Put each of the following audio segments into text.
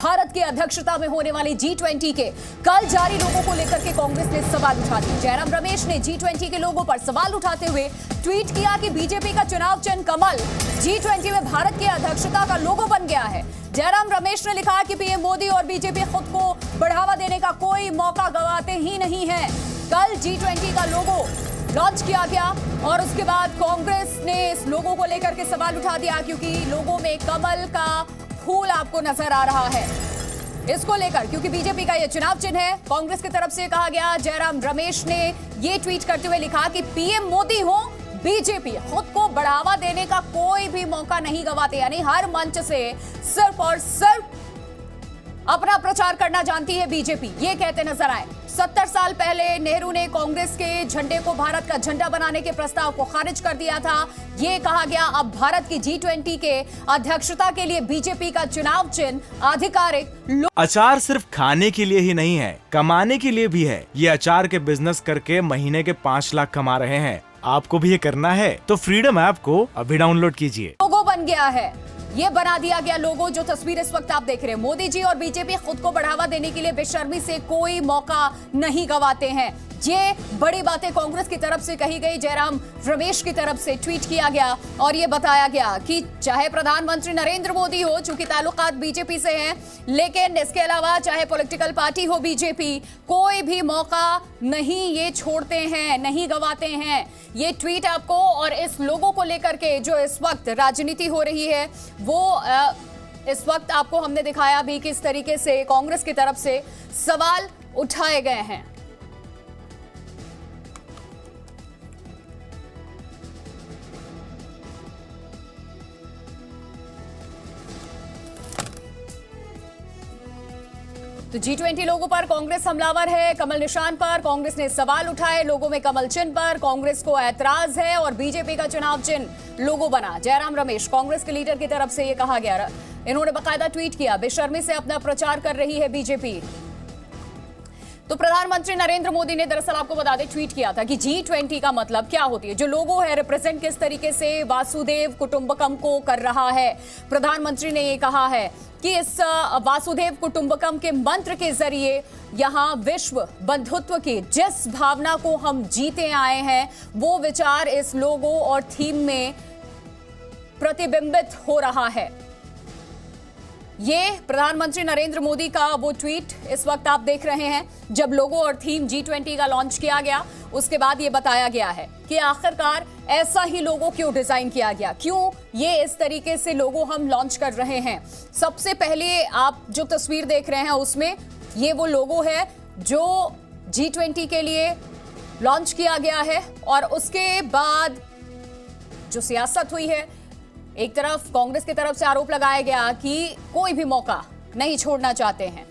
भारत की अध्यक्षता में होने वाली G20 के कल जारी लोगों को लेकर के कांग्रेस ने सवाल उठा दिए। जयराम रमेश ने G20 के लोगों पर सवाल उठाते हुए ट्वीट किया कि बीजेपी का चुनाव चिन्ह कमल G20 में भारत की अध्यक्षता का लोगो बन गया है। जयराम रमेश ने लिखा कि पीएम मोदी और बीजेपी खुद को बढ़ावा देने का कोई मौका गंवाते ही नहीं है। कल G20 का लोगो लॉन्च किया गया और उसके बाद कांग्रेस ने इस लोगो को लेकर के सवाल उठा दिया, क्योंकि लोगो में कमल का फूल आपको नजर आ रहा है। इसको लेकर क्योंकि बीजेपी का यह चुनाव चिन्ह है, कांग्रेस की तरफ से कहा गया। जयराम रमेश ने ये ट्वीट करते हुए लिखा कि पीएम मोदी हो, बीजेपी खुद को बढ़ावा देने का कोई भी मौका नहीं गंवाते, यानी हर मंच से सिर्फ और सिर्फ अपना प्रचार करना जानती है बीजेपी, ये कहते नजर आए। 70 साल पहले नेहरू ने कांग्रेस के झंडे को भारत का झंडा बनाने के प्रस्ताव को खारिज कर दिया था। ये कहा गया अब भारत की G20 के अध्यक्षता के लिए बीजेपी का चुनाव चिन्ह आधिकारिक। अचार सिर्फ खाने के लिए ही नहीं है, कमाने के लिए भी है। ये अचार के बिजनेस करके महीने के 5 लाख कमा रहे हैं। आपको भी ये करना है तो फ्रीडम ऐप को अभी डाउनलोड कीजिए। लोगो बन गया है, ये बना दिया गया लोगो। जो तस्वीर इस वक्त आप देख रहे हैं, मोदी जी और बीजेपी खुद को बढ़ावा देने के लिए बेशर्मी से कोई मौका नहीं गंवाते हैं। ये बड़ी बातें कांग्रेस की तरफ से कही गई, जयराम रमेश की तरफ से ट्वीट किया गया और ये बताया गया कि चाहे प्रधानमंत्री नरेंद्र मोदी हो, चूंकि ताल्लुकात बीजेपी से हैं, लेकिन इसके अलावा चाहे पॉलिटिकल पार्टी हो बीजेपी, कोई भी मौका नहीं ये छोड़ते हैं, नहीं गंवाते हैं। ये ट्वीट आपको और इस लोगों को लेकर के जो इस वक्त राजनीति हो रही है, वो इस वक्त आपको हमने दिखाया भी किस तरीके से कांग्रेस की तरफ से सवाल उठाए गए हैं। तो G20 लोगों पर कांग्रेस हमलावर है, कमल निशान पर कांग्रेस ने सवाल उठाए, लोगों में कमल चिन्ह पर कांग्रेस को ऐतराज है और बीजेपी का चुनाव चिन्ह लोगो बना। जयराम रमेश कांग्रेस के लीडर की तरफ से ये कहा गया, इन्होंने बाकायदा ट्वीट किया, बेशर्मी से अपना प्रचार कर रही है बीजेपी। तो प्रधानमंत्री नरेंद्र मोदी ने दरअसल आपको बता दें ट्वीट किया था कि G20 का मतलब क्या होती है, जो लोगो है रिप्रेजेंट किस तरीके से वासुदेव कुटुंबकम को कर रहा है। प्रधानमंत्री ने ये कहा है कि इस वासुदेव कुटुंबकम के मंत्र के जरिए यहाँ विश्व बंधुत्व की जिस भावना को हम जीते आए हैं, वो विचार इस लोगो और थीम में प्रतिबिंबित हो रहा है। ये प्रधानमंत्री नरेंद्र मोदी का वो ट्वीट इस वक्त आप देख रहे हैं, जब लोगो और थीम G20 का लॉन्च किया गया। उसके बाद ये बताया गया है कि आखिरकार ऐसा ही लोगो क्यों डिजाइन किया गया, क्यों ये इस तरीके से लोगो हम लॉन्च कर रहे हैं। सबसे पहले आप जो तस्वीर देख रहे हैं उसमें ये वो लोगो है जो G20 के लिए लॉन्च किया गया है। और उसके बाद जो सियासत हुई है, एक तरफ कांग्रेस की तरफ से आरोप लगाया गया कि कोई भी मौका नहीं छोड़ना चाहते हैं।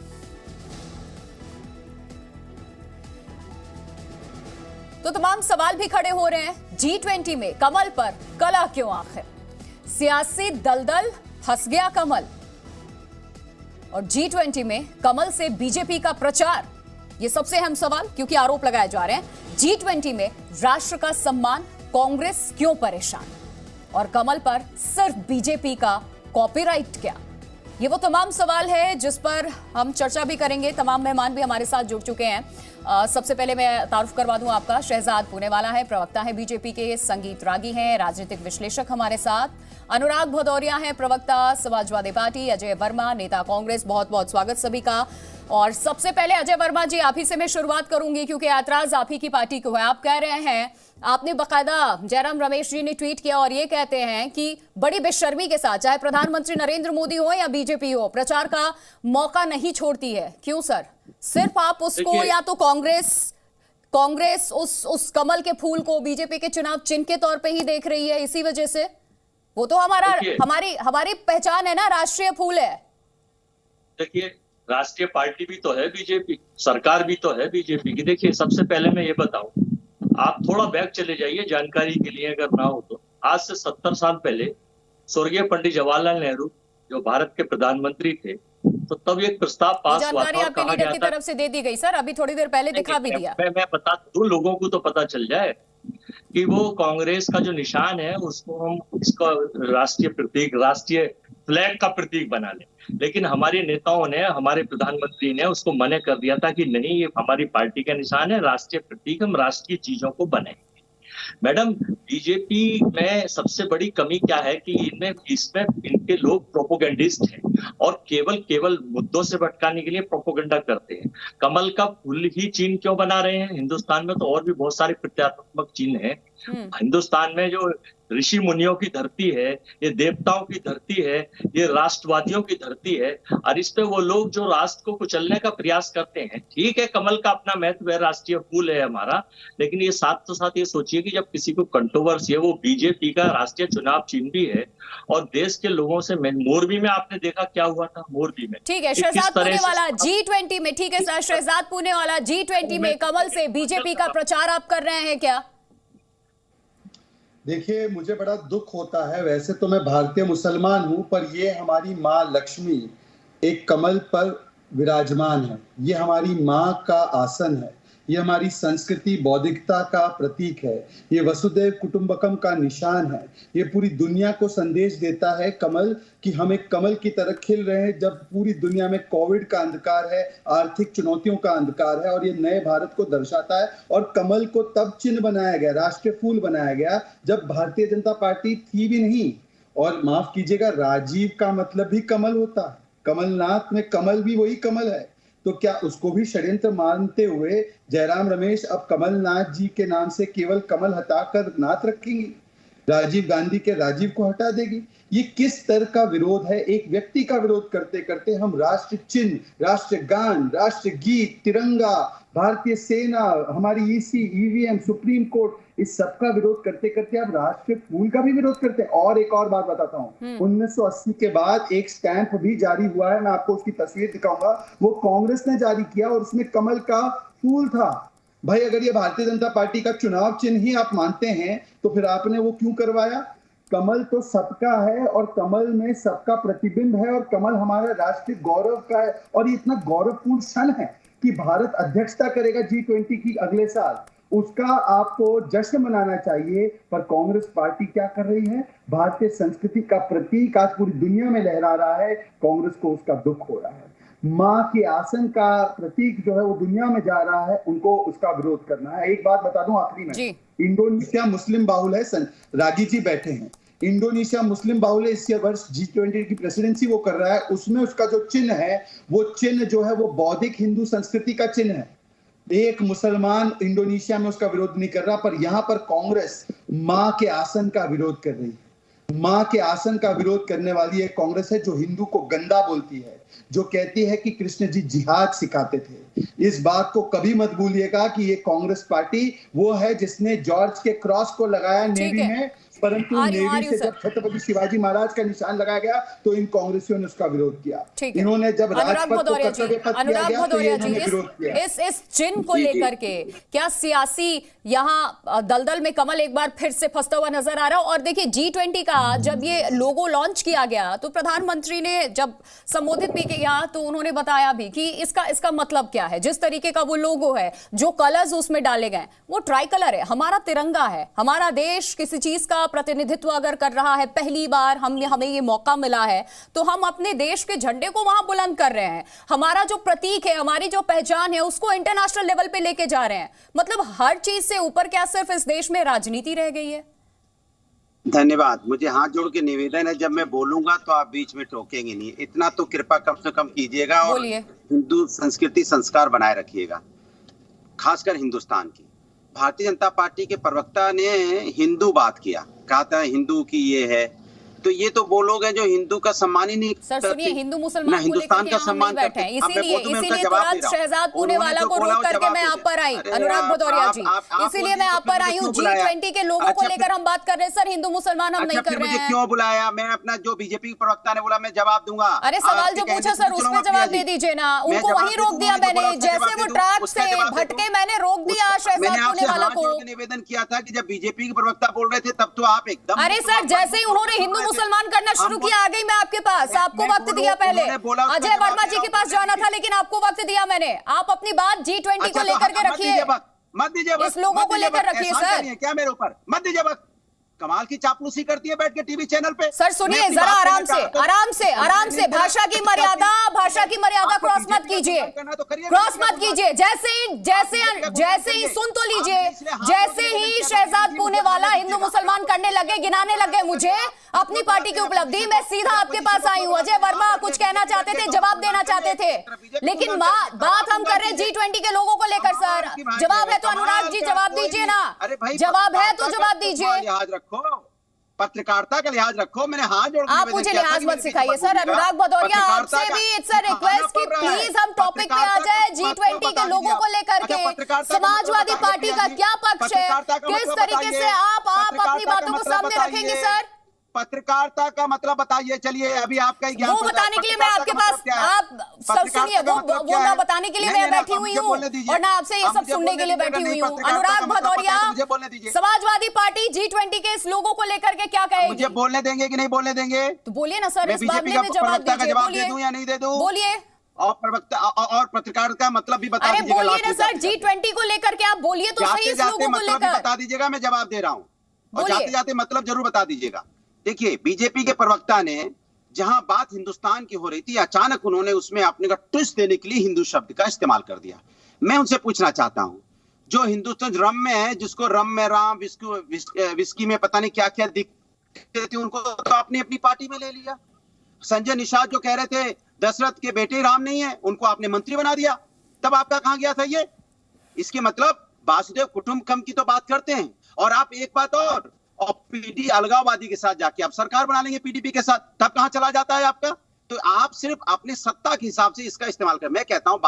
तो तमाम सवाल भी खड़े हो रहे हैं, G20 में कमल पर कला क्यों आखिर, सियासी दलदल फंस गया कमल, और G20 में कमल से बीजेपी का प्रचार, ये सबसे अहम सवाल, क्योंकि आरोप लगाए जा रहे हैं G20 में राष्ट्र का सम्मान, कांग्रेस क्यों परेशान, और कमल पर सिर्फ बीजेपी का कॉपीराइट क्या। ये वो तमाम सवाल है जिस पर हम चर्चा भी करेंगे। तमाम मेहमान भी हमारे साथ जुड़ चुके हैं। सबसे पहले मैं तारुफ करवा दूं आपका, शहजाद पुनेवाला है, प्रवक्ता है बीजेपी के, संगीत रागी हैं, राजनीतिक विश्लेषक हमारे साथ, अनुराग भदौरिया हैं, प्रवक्ता समाजवादी पार्टी, अजय वर्मा नेता कांग्रेस। बहुत बहुत स्वागत सभी का। और सबसे पहले अजय वर्मा जी, आप ही से मैं शुरुआत करूंगी क्योंकि ऐतराज आप ही की पार्टी को है। आप कह रहे हैं, आपने बकायदा जयराम रमेश जी ने ट्वीट किया और ये कहते हैं कि बड़ी बेशर्मी के साथ चाहे प्रधानमंत्री नरेंद्र मोदी हो या बीजेपी हो, प्रचार का मौका नहीं छोड़ती है। क्यों सर? सिर्फ आप उसको या तो कांग्रेस उस कमल के फूल को बीजेपी के चुनाव चिन्ह के तौर पे ही देख रही है, इसी वजह से? वो तो हमारी पहचान है ना, राष्ट्रीय फूल है। देखिए, राष्ट्रीय पार्टी भी तो है बीजेपी, सरकार भी तो है बीजेपी की। देखिए, सबसे पहले मैं ये बताऊं, आप थोड़ा बैक चले जाइए जानकारी के लिए, अगर ना हो तो। आज से 70 साल पहले स्वर्गीय पंडित जवाहरलाल नेहरू जो भारत के प्रधानमंत्री थे, तो तब एक प्रस्ताव पास हुआ था, आपके लीडर की तरफ से दे दी गई सर, अभी थोड़ी देर पहले दिखा भी दिया। मैं बता दूं, लोगों को तो पता चल जाए कि वो कांग्रेस का जो निशान है उसको हम, इसका राष्ट्रीय प्रतीक, राष्ट्रीय फ्लैग का प्रतीक बना लें। लेकिन हमारे नेताओं ने, हमारे प्रधानमंत्री ने उसको मना कर दिया था कि नहीं, ये हमारी पार्टी का निशान है, राष्ट्रीय प्रतीक, हम राष्ट्रीय चीजों को बनाएंगे। मैडम, बीजेपी में सबसे बड़ी कमी क्या है कि इसमें इनके लोग प्रोपोगेंडिस्ट हैं और केवल मुद्दों से भटकाने के लिए प्रोपोगेंडा करते हैं। कमल का फूल ही चिन्ह क्यों बना रहे हैं? हिंदुस्तान में तो और भी बहुत सारे प्रतीकात्मक चिन्ह हैं। हिंदुस्तान में जो ऋषि मुनियों की धरती है, ये देवताओं की धरती है, ये राष्ट्रवादियों की धरती है, और इस पे वो लोग जो राष्ट्र को कुचलने का प्रयास करते हैं। ठीक है, कमल का अपना महत्व है, राष्ट्रीय फूल है हमारा, लेकिन ये साथ ये सोचिए कि जब किसी को कंट्रोवर्सी है, वो बीजेपी का राष्ट्रीय चुनाव चिन्ह भी है, और देश के लोगों से मोरबी में आपने देखा क्या हुआ था। मोरबी में ठीक है, शहजाद पूनेवाला G20 में, ठीक है सर, शहजाद पूनेवाला G20 में कमल से बीजेपी का प्रचार आप कर रहे हैं क्या? देखिए, मुझे बड़ा दुख होता है, वैसे तो मैं भारतीय मुसलमान हूं, पर ये हमारी माँ लक्ष्मी एक कमल पर विराजमान है। ये हमारी माँ का आसन है, ये हमारी संस्कृति बौद्धिकता का प्रतीक है, ये वसुदैव कुटुंबकम का निशान है। ये पूरी दुनिया को संदेश देता है कमल कि हम एक कमल की तरह खिल रहे हैं, जब पूरी दुनिया में कोविड का अंधकार है, आर्थिक चुनौतियों का अंधकार है, और ये नए भारत को दर्शाता है। और कमल को तब चिन्ह बनाया गया, राष्ट्रीय फूल बनाया गया, जब भारतीय जनता पार्टी थी भी नहीं। और माफ कीजिएगा, राजीव का मतलब भी कमल होता है, कमलनाथ में कमल भी वही कमल है। तो क्या उसको भी षड्यंत्र मानते हुए जयराम रमेश अब कमलनाथ जी के नाम से केवल कमल हटाकर नाथ रखेंगी? राजीव गांधी के राजीव को हटा देगी? ये किस तरह का विरोध है? एक व्यक्ति का विरोध करते करते हम राष्ट्र चिन्ह, राष्ट्र गान, राष्ट्र गीत, तिरंगा, भारतीय सेना, हमारी ईसी, ईवीएम, सुप्रीम कोर्ट, इस सब का विरोध करते करते आप राष्ट्रीय फूल का भी विरोध करते हैं। और एक और बात बताता हूँ, 1980 के बाद एक स्टैंप भी जारी हुआ है, मैं आपको उसकी तस्वीर दिखाऊंगा, वो कांग्रेस ने जारी किया और उसमें कमल का फूल था। भाई, अगर ये भारतीय जनता पार्टी का चुनाव चिन्ह ही आप मानते हैं, तो फिर आपने वो क्यों करवाया? कमल तो सबका है और कमल में सबका प्रतिबिंब है, और कमल हमारा राष्ट्रीय गौरव का है। और ये इतना गौरवपूर्ण क्षण है कि भारत अध्यक्षता करेगा G20 की अगले साल, उसका आपको जश्न मनाना चाहिए। पर कांग्रेस पार्टी क्या कर रही है? भारतीय संस्कृति का प्रतीक आज पूरी दुनिया में लहरा रहा है, कांग्रेस को उसका दुख हो रहा है। माँ के आसन का प्रतीक जो है वो दुनिया में जा रहा है, उनको उसका विरोध करना है। एक बात बता दूं आखिरी में, इंडोनेशिया मुस्लिम बाहुल है, रागी जी बैठे हैं, इंडोनेशिया मुस्लिम बाहुल है, इस वर्ष G20 की प्रेसिडेंसी वो कर रहा है, उसमें उसका जो चिन्ह है, वो चिन्ह जो है वो बौद्धिक हिंदू संस्कृति का चिन्ह है। एक मुसलमान इंडोनेशिया में उसका विरोध नहीं कर रहा, पर यहां पर कांग्रेस मां के आसन का विरोध कर रही है। मां के आसन का विरोध करने वाली एक कांग्रेस है जो हिंदू को गंदा बोलती है, जो कहती है कि कृष्ण जी जिहाद सिखाते थे। इस बात को कभी मत भूलिएगा कि ये कांग्रेस पार्टी वो है जिसने जॉर्ज के क्रॉस को लगाया नेवी में, परंतु नेवी से जब छत्रपति शिवाजी महाराज का निशान लगाया गया तो इन कांग्रेसियों ने उसका विरोध किया। इन्होंने जब राजपथ को कर्तव्य पथ किया गया तो इन्होंने विरोध किया। इस चिन्ह को लेकर के क्या सियासी यहाँ दलदल में कमल एक बार फिर से फंसता हुआ नजर आ रहा है? और देखिए, G20 का जब ये लोगो लॉन्च किया गया तो प्रधानमंत्री ने जब संबोधित भी किया तो उन्होंने बताया भी कि इसका मतलब क्या है। जिस तरीके का वो लोगो है, जो कलर्स उसमें डाले गए, वो ट्राई कलर है, हमारा तिरंगा है। हमारा देश किसी चीज का प्रतिनिधित्व अगर कर रहा है, पहली बार हमें ये मौका मिला है, तो हम अपने देश के झंडे को वहां बुलंद कर रहे हैं। हमारा जो प्रतीक है, हमारी जो पहचान है, उसको इंटरनेशनल लेवल पे लेके जा रहे हैं। मतलब हर चीज से ऊपर क्या सिर्फ इस देश में राजनीति रह गई है? धन्यवाद। मुझे हाथ जोड़ के निवेदन है, जब मैं बोलूंगा तो आप बीच में टोकेंगे नहीं, इतना तो कृपा कम से कम कीजिएगा और हिंदू संस्कृति संस्कार बनाए रखिएगा, खासकर हिंदुस्तान की। भारतीय जनता पार्टी के प्रवक्ता ने हिंदू बात किया, कहा था हिंदू की ये है, तो ये तो वो लोग हैं जो हिंदू का सम्मान ही नहीं करते। सर सुनिए, हिंदू मुसलमान हिंदुस्तान का सम्मान बैठे हैं, इसीलिए तुरंत शहजाद पूनेवाला को रोक करके मैं आप पर आई, अनुराग भदौरिया जी, इसीलिए मैं आप पर आई हूँ। G20 के लोगों को लेकर हम बात कर रहे हैं सर, हिंदू मुसलमान हम नहीं कर रहे हैं। क्यों बुलाया? मैं अपना जो बीजेपी प्रवक्ता ने बोला मैं जवाब दूंगा। अरे सवाल जो पूछा सर उस पर जवाब दे दीजिए ना। उनको वहीं रोक दिया मैंने, जैसे वो ट्रैक से भटके मैंने रोक दिया शहजाद पूनेवाला को। निवेदन किया था कि जब बीजेपी के प्रवक्ता बोल रहे थे तब तो आप एकदम, अरे सर जैसे ही उन्होंने हिंदू मुसलमान करना शुरू किया, आ गई मैं आपके पास, आपको वक्त दिया। पहले अजय वर्मा जी के पास जाना था लेकिन आपको वक्त दिया मैंने। आप अपनी बात G20 को लेकर के रखिए, मत दीजिए, इस लोगों को लेकर रखिए सर। क्या मेरे ऊपर मत दीजिए वक्त, कमाल की चापलूसी करती है बैठ के टीवी चैनल पे। सर सुनिए जरा, आराम से भाषा की मर्यादा क्रॉस मत कीजिए, जैसे ही सुन तो लीजिए, जैसे ही शहजाद पूनेवाला हिंदू मुसलमान करने लगे, गिनाने लगे मुझे अपनी पार्टी की उपलब्धि, मैं सीधा आपके पास आई हूँ। अजय वर्मा कुछ कहना चाहते थे, जवाब देना चाहते थे, लेकिन बात हम कर रहे हैं G20 के लोगों को लेकर। सर जवाब है तो अनुराग जी जवाब दीजिए ना, जवाब है तो जवाब दीजिए। पत्रकारिता का लिहाज रखो। मैंने हाथ जोड़ के आप मुझे लिहाज मत सिखाइए सर। अनुराग भदौरिया आपसे भी इट्स अ रिक्वेस्ट कि प्लीज हम टॉपिक पे आ जाए। G20 के लोगों को लेकर के समाजवादी पार्टी का क्या पक्ष है, किस तरीके से आप अपनी बातों को सामने रखेंगे सर? पत्रकारिता का मतलब बताइए। चलिए अभी आपका ज्ञान वो बताने के लिए मैं आपके पास, आप सब सुनिए, वो ना बताने के लिए मैं बैठी हुई हूँ और ना आपसे ये सब सुनने के लिए बैठी हुई हूँ। अनुराग भदौरिया, समाजवादी पार्टी G20 के इस लोगों को लेकर के क्या कहेगी? मुझे बोलने देंगे कि नहीं बोलने देंगे? तो बोलिए ना सर, इस मामले में जवाब दीजिए, दे दूं या नहीं दे दूं? बोलिए। और प्रवक्ता और पत्रकार का मतलब भी बता दीजिएगा। बोलिए ना सर, G20 को लेकर के आप बोलिए तो सही, इस लोगों को लेकर बता दीजिएगा। मैं जवाब दे रहा हूँ और जाते जाते मतलब जरूर बता दीजिएगा। देखिए, बीजेपी के प्रवक्ता ने जहां बात हिंदुस्तान की हो रही थी, अचानक उन्होंने उसमें अपने का ट्विस्ट देने के लिए हिंदू शब्द का इस्तेमाल कर दिया। मैं उनसे पूछना चाहता हूं, जो हिंदुस्तान रम में है, जिसको रम में राम, विस्की में पता नहीं क्या क्या दिखते थे, उनको तो अपनी अपनी पार्टी में ले लिया। संजय निषाद जो कह रहे थे दशरथ के बेटे राम नहीं है, उनको आपने मंत्री बना दिया। तब आपका कहां गया था ये? इसके मतलब वासुदेव कुटुंबकम की तो बात करते हैं। और आप एक बात और पीडी अलगाववादी के साथ जाके आप सरकार बना लेंगे पीडीपी के साथ, तब कहां चला जाता है आपका? तो आप सिर्फ अपने सत्ता के हिसाब से इसका इस्तेमाल कर। मैं कहता हूं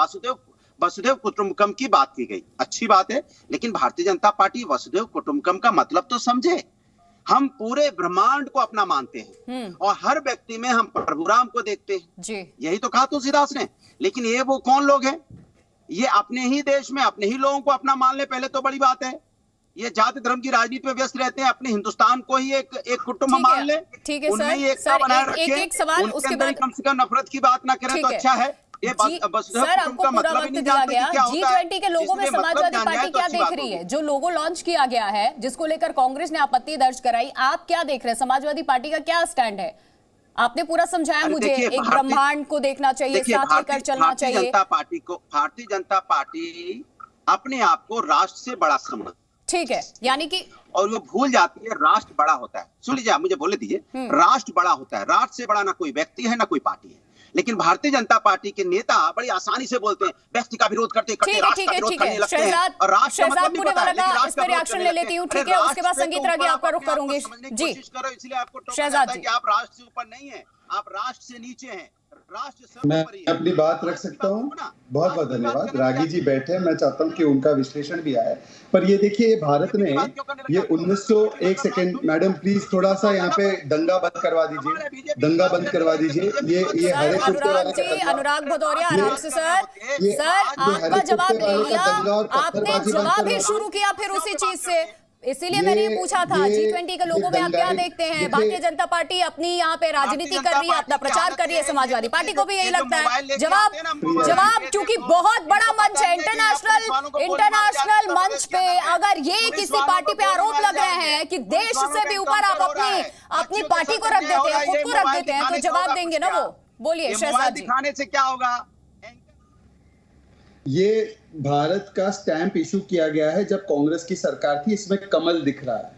वसुदेव कुटुंबकम की बात की गई, अच्छी बात है, लेकिन भारतीय जनता पार्टी वसुदेव कुटुंबकम का मतलब तो समझे। हम पूरे ब्रह्मांड को अपना मानते हैं और हर व्यक्ति में हम प्रभु राम को देखते हैं जी। यही तो कहा तुलसीदास ने। लेकिन ये वो कौन लोग हैं? ये अपने ही देश में अपने ही लोगों को अपना मान ले, पहले तो बड़ी बात है। ये जाति धर्म की राजनीति में व्यस्त रहते हैं, अपने हिंदुस्तान को ही एक कुटुंब मान ले, उनमें ही एकता बनाए रखें, उसके अंदर कम से कम नफरत की बात ना करें तो अच्छा है। ये सर आपको पूरा वक्त दिया गया। G20 के लोगों में समाजवादी पार्टी क्या देख रही है? जो लोगो लॉन्च किया गया है, जिसको लेकर कांग्रेस ने आपत्ति दर्ज कराई, आप क्या देख रहे हैं? समाजवादी पार्टी का क्या स्टैंड है? आपने पूरा समझाया मुझे, एक ब्रह्मांड को देखना चाहिए, साथ लेकर चलना चाहिए। भारतीय जनता पार्टी अपने आप को राष्ट्र से बड़ा समझ, ठीक है, यानी कि, और वो भूल जाती है राष्ट्र बड़ा होता है। सुन लीजिए, आप मुझे बोलने दीजिए। राष्ट्र बड़ा होता है, राष्ट्र से बड़ा ना कोई व्यक्ति है ना कोई पार्टी है। लेकिन भारतीय जनता पार्टी के नेता बड़ी आसानी से बोलते हैं, व्यक्ति का विरोध करते राष्ट्र का विरोध करने लगते हैं। और राष्ट्र का मतलब नहीं पता है, लेकिन राष्ट्र का रिएक्शन ले लेती हूँ, ठीक है, उसके बाद संगीत रागी आपका रुख करूंगी जी। इसलिए आपको शहजाद जी, आप राष्ट्र से ऊपर नहीं है, आप राष्ट्र से नीचे हैं। मैं अपनी बात रख सकता हूँ। बहुत बहुत धन्यवाद। रागी जी बैठे, मैं चाहता हूँ कि उनका विश्लेषण भी आए। पर ये देखिए, भारत ने ये 1901 सेकेंड, मैडम प्लीज थोड़ा सा यहाँ पे दंगा बंद करवा दीजिए, दंगा बंद करवा दीजिए। ये हरे कुत्ते वाले का, अनुराग भदौरिया आराम से सर आपका जवाब ले लिया, आपने जवाब ही शुरू किया फिर उसी चीज से, इसीलिए मैंने ये पूछा था। G20 के लोगों में आप क्या देखते हैं? भारतीय जनता पार्टी अपनी यहाँ पे राजनीति कर रही है, अपना प्रचार कर रही है, समाजवादी पार्टी को भी यही लगता है। जवाब क्योंकि बहुत बड़ा मंच है, इंटरनेशनल मंच पे अगर ये किसी पार्टी पे आरोप लग रहे हैं कि देश से भी ऊपर आप अपनी पार्टी को रख देते हैं, खुद को रख देते हैं, तो जवाब देंगे ना वो। बोलिए शहजाद जी। दिखाने से क्या होगा? ये भारत का स्टैंप इशू किया गया है जब कांग्रेस की सरकार थी। इसमें कमल दिख रहा है।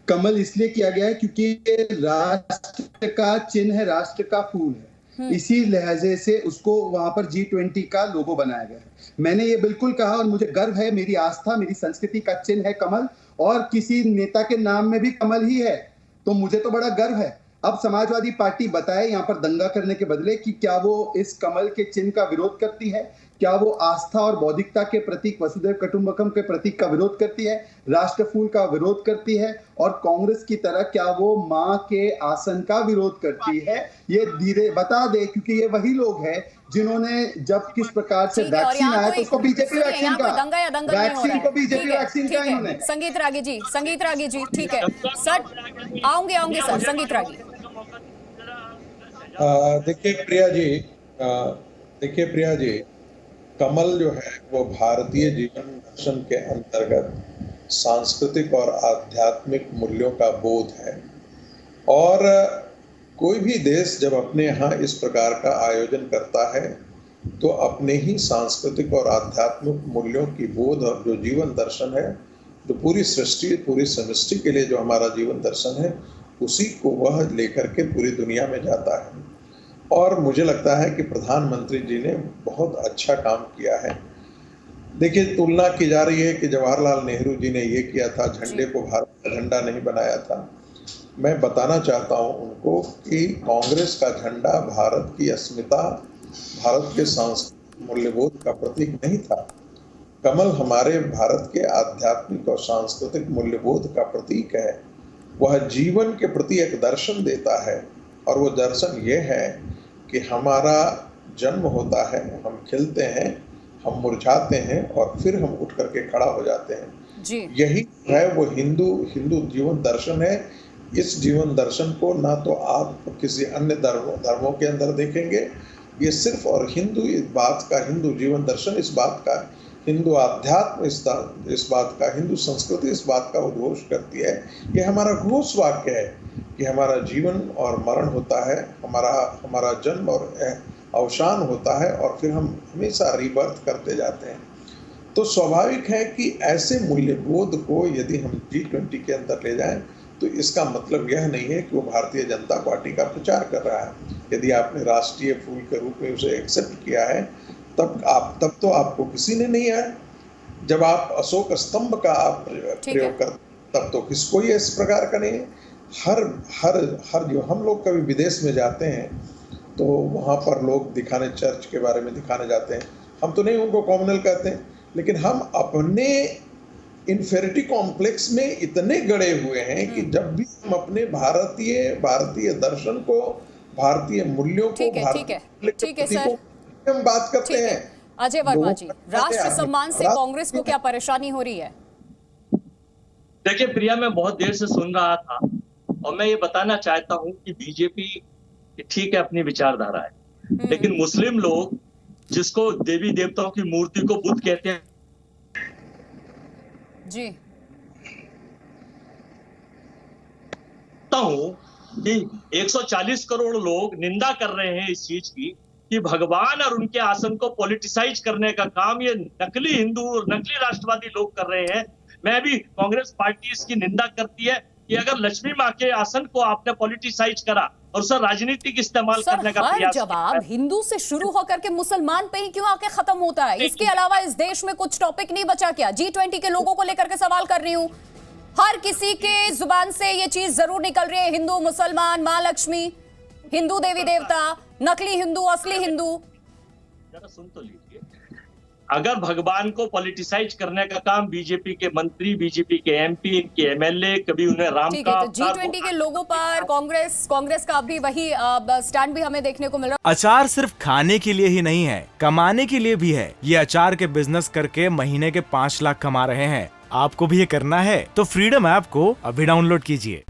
कमल इसलिए किया गया है क्योंकि राष्ट्र का चिन्ह है, राष्ट्र का फूल है। इसी लहजे से उसको वहां पर G20 का लोगो बनाया गया है। मैंने ये बिल्कुल कहा और मुझे गर्व है, मेरी आस्था, मेरी संस्कृति का चिन्ह है कमल, और किसी नेता के नाम में भी कमल ही है, तो मुझे तो बड़ा गर्व है। अब समाजवादी पार्टी बताए यहाँ पर दंगा करने के बदले कि क्या वो इस कमल के चिन्ह का विरोध करती है, क्या वो आस्था और बौद्धिकता के प्रतीक वसुदेव कुटुंबकम के प्रतीक का विरोध करती है, राष्ट्र फूल का विरोध करती है, और कांग्रेस की तरह क्या वो मां के आसन का विरोध करती है? ये धीरे बता दे, क्योंकि ये वही लोग हैं जिन्होंने जब किस प्रकार से वैक्सीन आया तो उसको बीजेपी वैक्सीन का, वैक्सीन को बीजेपी वैक्सीन का इन्होंने। संगीत रागी जी, ठीक है सर, आऊंगे सर, संगीत रागी। देखिए प्रिया जी, कमल जो है वो भारतीय जीवन दर्शन के अंतर्गत सांस्कृतिक और आध्यात्मिक मूल्यों का बोध है। और कोई भी देश जब अपने यहाँ इस प्रकार का आयोजन करता है तो अपने ही सांस्कृतिक और आध्यात्मिक मूल्यों की बोध और जो जीवन दर्शन है, जो पूरी सृष्टि, पूरी समष्टि के लिए जो हमारा जीवन दर्शन है, उसी को वह लेकर के पूरी दुनिया में जाता है। और मुझे लगता है कि प्रधानमंत्री जी ने बहुत अच्छा काम किया है। देखिए, तुलना की जा रही है कि जवाहरलाल नेहरू जी ने ये किया था, झंडे को भारत का झंडा नहीं बनाया था। मैं बताना चाहता हूं उनको कि कांग्रेस का झंडा भारत की अस्मिता, भारत के सांस्कृतिक मूल्यबोध का प्रतीक नहीं था। कमल हमारे भारत के आध्यात्मिक और सांस्कृतिक मूल्यबोध का प्रतीक है। वह जीवन के प्रति एक दर्शन देता है, और वो दर्शन ये है कि हमारा जन्म होता है, हम खिलते हैं, हम मुरझाते हैं और फिर हम उठ करके खड़ा हो जाते हैं जी। यही है वो हिंदू जीवन दर्शन है। इस जीवन दर्शन को ना तो आप किसी अन्य धर्मों के अंदर देखेंगे। ये सिर्फ और हिंदू इस बात का, हिंदू जीवन दर्शन इस बात का, हिंदू आध्यात्म इस बात का, हिंदू संस्कृति इस बात का उद्घोष करती है। ये हमारा घोष वाक्य है कि हमारा जीवन और मरण होता है, हमारा जन्म और अवसान होता है, और फिर हम हमेशा रीबर्थ करते जाते हैं। तो स्वाभाविक है कि ऐसे मूल्यबोध को यदि हम G20 के अंदर ले जाएं तो इसका मतलब यह नहीं है कि वो भारतीय जनता पार्टी का प्रचार कर रहा है। यदि आपने राष्ट्रीय फूल के रूप में उसे एक्सेप्ट किया है तब तो आपको किसी ने नहीं आया। जब आप अशोक स्तंभ का आप प्रयोग कर तब तो किसको ही इस प्रकार का नहीं है। हर जो हम लोग कभी विदेश में जाते हैं तो वहाँ पर लोग दिखाने, चर्च के बारे में दिखाने जाते हैं। हम तो नहीं उनको कॉम्युनल कहते हैं, लेकिन हम अपने इन्फेरिटी कॉम्प्लेक्स में इतने गड़े हुए हैं कि जब भी हम अपने भारतीय दर्शन को, भारतीय मूल्यों को, हम बात करते हैं। अजय वर्मा जी, राष्ट्र सम्मान से कांग्रेस को क्या परेशानी हो रही है? देखिए प्रिया, मैं बहुत देर से सुन रहा था और मैं ये बताना चाहता हूं कि बीजेपी ठीक है, अपनी विचारधारा है, लेकिन मुस्लिम लोग जिसको देवी देवताओं की मूर्ति को बुद्ध कहते हैं जी, कि 140 करोड़ लोग निंदा कर रहे हैं इस चीज की कि भगवान और उनके आसन को पॉलिटिसाइज करने का काम ये नकली हिंदू और नकली राष्ट्रवादी लोग कर रहे हैं। मैं भी, कांग्रेस पार्टी इसकी निंदा करती है कि अगर लक्ष्मी माँ के आसन को आपने पॉलिटिसाइज करा और सर राजनीतिक इस्तेमाल करने का प्रयास, जवाब हिंदू से शुरू होकर के मुसलमान पे ही क्यों आके खत्म होता है? इसके अलावा इस देश में कुछ टॉपिक नहीं बचा क्या? G20 के लोगों को लेकर के सवाल कर रही हूँ। हर किसी के जुबान से ये चीज जरूर निकल रही है, हिंदू मुसलमान, माँ लक्ष्मी, हिंदू देवी देवता, नकली हिंदू, असली हिंदू। जरा सुन तो लीजिए, अगर भगवान को पॉलिटिसाइज करने का काम बीजेपी के मंत्री, बीजेपी के MP, इनके MLA, कभी उन्हें राम ठीक है, तो G20 के लोगों पर कांग्रेस का अभी वही स्टैंड भी हमें देखने को मिल रहा है। अचार सिर्फ खाने के लिए ही नहीं है, कमाने के लिए भी है। ये अचार के बिजनेस करके महीने के 5 लाख कमा रहे हैं। आपको भी ये करना है तो फ्रीडम ऐप को अभी डाउनलोड कीजिए।